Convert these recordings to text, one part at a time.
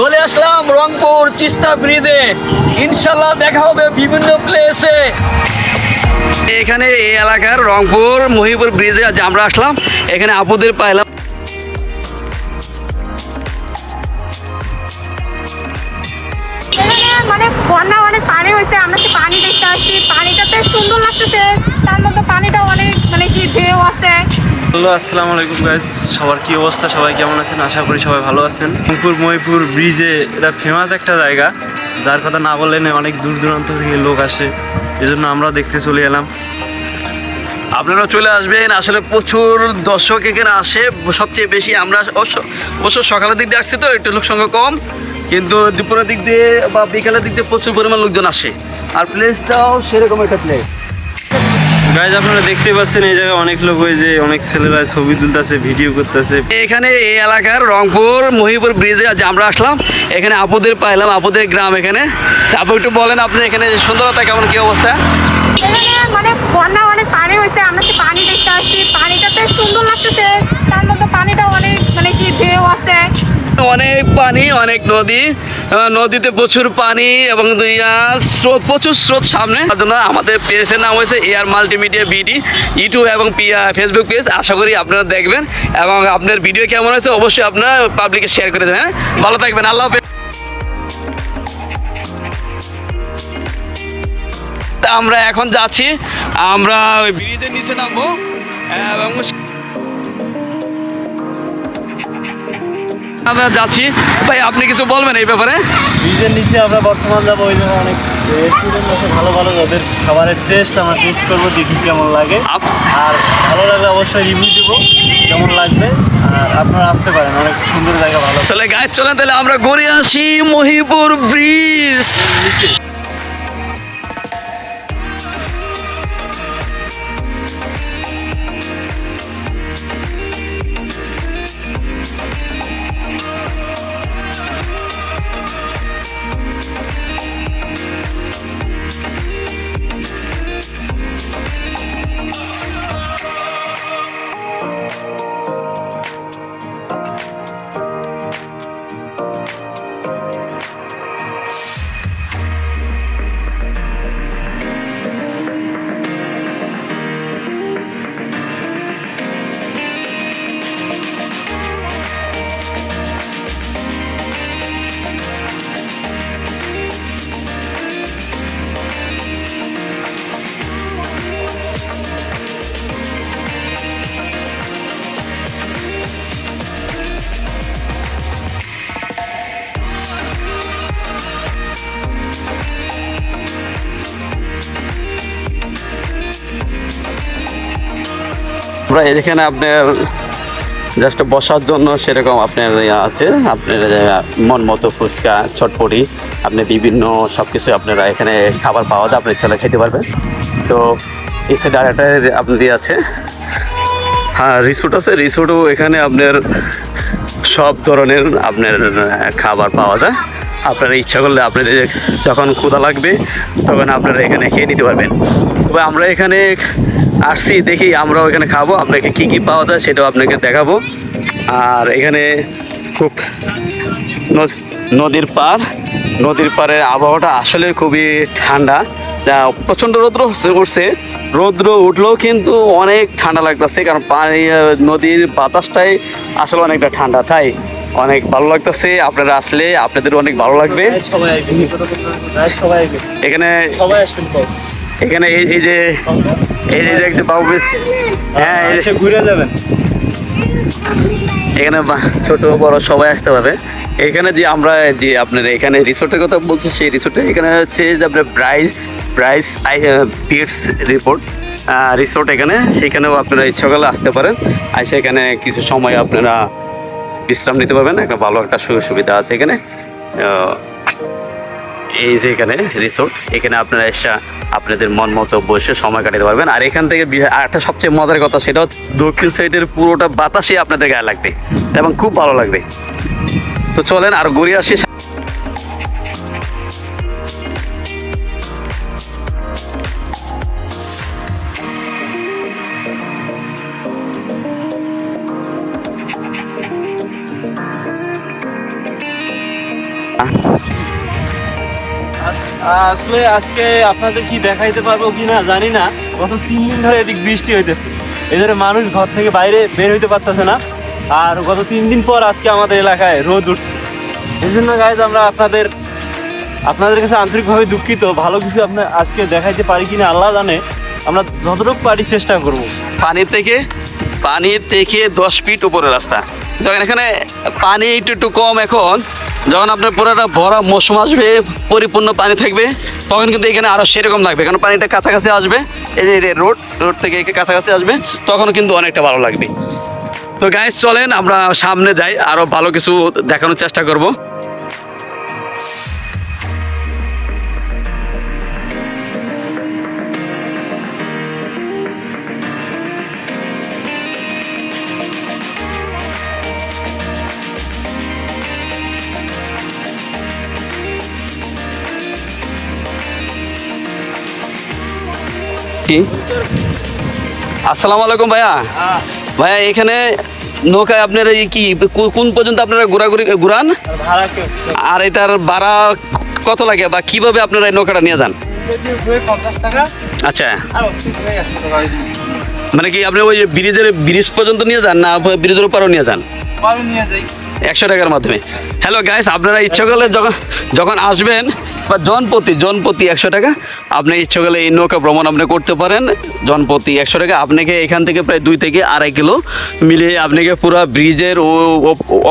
চলে আসলাম রংপুর তিস্তা ব্রিজে। ইনশাল্লাহ দেখা হবে বিভিন্ন প্লেসে। এখানে এই এলাকার রংপুর মহিপুর ব্রিজে আজ আমরা আসলাম। এখানে আপুদের পাইলাম। মানে বন্যা অনেক পানি হয়েছে, আমরা সে পানি দেখতে আসছি। পানিটাতে সুন্দর লাগতেছে, তার মধ্যে পানিটা অনেক মানে কি ঢেউ আছে। হ্যালো, আসসালামু আলাইকুম গাইস। সবার কি অবস্থা? সবাই কেমন আছেন? আশা করি সবাই ভালো আছেন। রংপুর মহিপুর ব্রিজে এটা ফেমাস একটা জায়গা, যার কথা না বললে অনেক দূর দূরান্ত থেকে লোক আসে, এজন্য আমরাও দেখতে চলে এলাম। আপনারা চলে আসবেন। আসলে প্রচুর দর্শক এখানে আসে, সবচেয়ে বেশি আমরা অবশ্য সকালের দিক দিয়ে আসছি তো একটু লোক সংখ্যা কম, কিন্তু দুপুরের দিক দিয়ে বা বিকালের দিক দিয়ে প্রচুর পরিমাণ লোকজন আসে। আর প্লেসটাও সেরকম একটা প্লেস। গাইজ আপনারা দেখতে পাচ্ছেন এই জায়গায় অনেক লোক, ওই যে অনেক ছেলেরা ছবি তুলতেছে, ভিডিও করতেছে। এখানে এই এলাকার রংপুর মহিপুর ব্রিজে আজ আমরা আসলাম। এখানে আপুদের পাইলাম, আপুদের গ্রাম এখানে। আপু একটু বলেন আপনি এখানে সুন্দরতা কেমন, কি অবস্থা? এখানে মানে বন্যা অনেক পানি হয়েছে, আমরা সে পানি দেখতে আসছি। পানিটাতে সুন্দর লাগতেছে, তার মধ্যে পানিটা অনেক মানে কি ঢেউ আছে। অনেক পানি, অনেক নদী, নদীতে প্রচুর পানি এবং স্রোত, প্রচুর স্রোত সামনে। তার জন্য আমাদের পেজের নাম হয়েছে এআর মাল্টিমিডিয়া বিডি, ইউটিউব এবং ফেসবুক পেজ। আশা করি আপনারা দেখবেন এবং আপনার ভিডিও কেমন হয়েছে অবশ্যই আপনারা পাবলিকে শেয়ার করে দেবেন। ভালো থাকবেন, আল্লাহ হাফেজ। আমরা এখন যাচ্ছি, আমরা ওই ব্রিজের নিচে নামবো এবং আমরা যাচ্ছি। ভাই আপনি কিছু বলবেন এই ব্যাপারে? ব্রিজের নিচে আমরা বর্তমান যাবো, ওই জায়গায় অনেক রেস্টুরেন্ট আছে ভালো ভালো, ওদের খাবারের টেস্ট আমরা টেস্ট করবো, দেখি কেমন লাগে। আর ভালো লাগলে অবশ্যই রিভিউ দেবো কেমন লাগবে। আর আপনারা আসতে পারেন, অনেক সুন্দর জায়গা, ভালো। চলে গাইজ, চলেন তাহলে আমরা ঘুরে আসি মহিপুর ব্রিজ। আমরা এখানে আপনার জাস্ট বসার জন্য সেরকম আপনার আছে, আপনার মন মতো ফুচকা, চটপটি, আপনি বিভিন্ন সব কিছু আপনারা এখানে খাবার পাওয়া যায়, আপনার ছেলে খেতে পারবেন। তো এই সাইড আর একটা আপনার আছে, হ্যাঁ রিসোর্ট আছে। রিসোর্টও এখানে আপনার সব ধরনের আপনার খাবার পাওয়া যায়। আপনারা ইচ্ছা করলে আপনাদের যখন ক্ষুধা লাগবে তখন আপনারা এখানে খেয়ে নিতে পারবেন। তবে আমরা এখানে আসছি দেখি আমরাও এখানে খাবো, আপনাকে কী কী পাওয়া যায় সেটাও আপনাকে দেখাবো। আর এখানে খুব নদীর পাড়ের আবহাওয়াটা আসলে খুবই ঠান্ডা। যা প্রচণ্ড রৌদ্র উঠছে, রৌদ্র উঠলেও কিন্তু অনেক ঠান্ডা লাগতেছে, কারণ পানি নদীর বাতাসটাই আসলে অনেকটা ঠান্ডা, তাই অনেক ভালো লাগতেছে। আপনারা আসলে আপনাদের অনেক ভালো লাগবে। এখানে এখানে এই যে দেখতে পাবো, হ্যাঁ ঘুরে যাবেন। এখানে ছোট বড় সবাই আসতে পারবে। এখানে যে আমরা যে আপনার এখানে রিসোর্টের কথা বলছি, সেই রিসোর্টে এখানে হচ্ছে যে আপনার ব্রাইস পিটস রিসোর্ট এখানে, সেখানেও আপনারা ইচ্ছা করলে আসতে পারেন। আর সেখানে কিছু সময় আপনারা বিশ্রাম নিতে পারবেন, একটা ভালো একটা সুযোগ সুবিধা আছে এখানে। এই যে এখানে রিসোর্ট, এখানে আপনারা এসে আপনাদের মন মতো বসে সময় কাটাতে পারবেন। আর এখান থেকে আর একটা সবচেয়ে মজার কথা, সেটাও দক্ষিণ সাইডের পুরোটা বাতাসে আপনাদের গায়ে লাগবে এবং খুব ভালো লাগবে। তো চলেন আর ঘুরে আসি। আসলে আজকে আপনাদের কি দেখাইতে পারবো কি না জানি না, গত 3 দিন ধরে এদিক বৃষ্টি হইতেছে, এদের মানুষ ঘর থেকে বাইরে বের হইতে পারতেছে না। আর গত 3 দিন পর আজকে আমাদের এলাকায় রোদ উঠছে। এই জন্য গাইজ আমরা আপনাদের কাছে আন্তরিকভাবে দুঃখিত। ভালো কিছু আপনার আজকে দেখাইতে পারি কিনা আল্লাহ জানে, আমরা যতটুকু পারি চেষ্টা করব। পানির থেকে 10 ফিট উপরে রাস্তা। যখন এখানে পানি একটু কম, এখন যখন আপনার পুরোটা ভরা মৌসুম আসবে, পরিপূর্ণ পানি থাকবে, তখন কিন্তু এখানে আরও সেরকম লাগবে, কারণ পানিটা কাছাকাছি আসবে, এই যে রোড থেকে কাছাকাছি আসবে, তখন কিন্তু অনেকটা ভালো লাগবে। তো গাইস চলেন আমরা সামনে যাই, আরও ভালো কিছু দেখানোর চেষ্টা করব। কি আসসালামু আলাইকুম ভাইয়া। ভাইয়া এখানে নৌকায় আপনারা কি কোন পর্যন্ত আপনারা ঘুরান, ভাড়া কেউ আর এটার ভাড়া কত লাগে বা কিভাবে আপনারা এই নৌকাটা নিয়ে যান? 50 টাকা। আচ্ছা, আর হয়ে গেছে তো ভাই, মানে কি আপনি ওই ব্রিজ পর্যন্ত নিয়ে যান না ব্রিজের উপরও নিয়ে যান? পাবে নিয়ে যাই 100 টাকার মাধ্যমে। হ্যালো গাইস, আপনারা ইচ্ছা করলে যখন আসবেন, বা জনপ্রতি 100 টাকা, আপনি ইচ্ছা করলে এই নৌকা ভ্রমণ আপনি করতে পারেন। জনপ্রতি 100 টাকা, আপনাকে এখান থেকে প্রায় 2 থেকে 2.5 কিলো মিলিয়ে আপনাকে পুরো ব্রিজের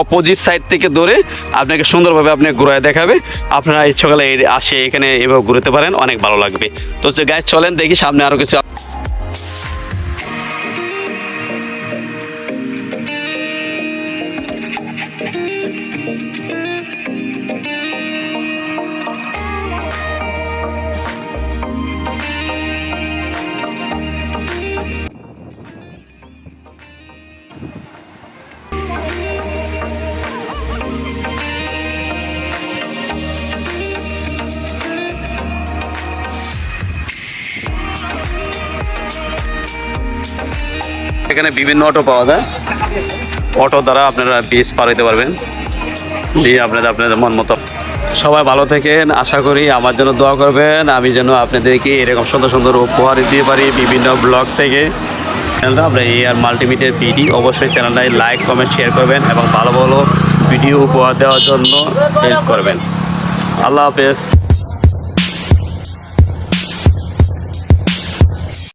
অপোজিট সাইড থেকে ধরে আপনাকে সুন্দরভাবে আপনি ঘুরায় দেখাবে। আপনারা ইচ্ছা করলে আসে এখানে এভাবে ঘুরতে পারেন, অনেক ভালো লাগবে। তো গাইস চলেন দেখি সামনে আরও কিছু। এখানে বিভিন্ন অটো পাওয়া যায়, অটো দ্বারা আপনারা ব্রিজ পার হইতে পারবেন। দিয়ে আপনাদের মন মতো। সবাই ভালো থাকেন, আশা করি আমার জন্য দোয়া করবেন, আমি যেন আপনাদেরকে এরকম সুন্দর সুন্দর উপহার দিতে পারি বিভিন্ন ব্লগ থেকে। চ্যানেলটা আপনার AR মাল্টিমিডিয়া বিডি, অবশ্যই চ্যানেলটায় লাইক কমেন্ট শেয়ার করবেন এবং ভালো ভালো ভিডিও উপহার দেওয়ার জন্য হেল্প করবেন। আল্লাহ হাফেজ।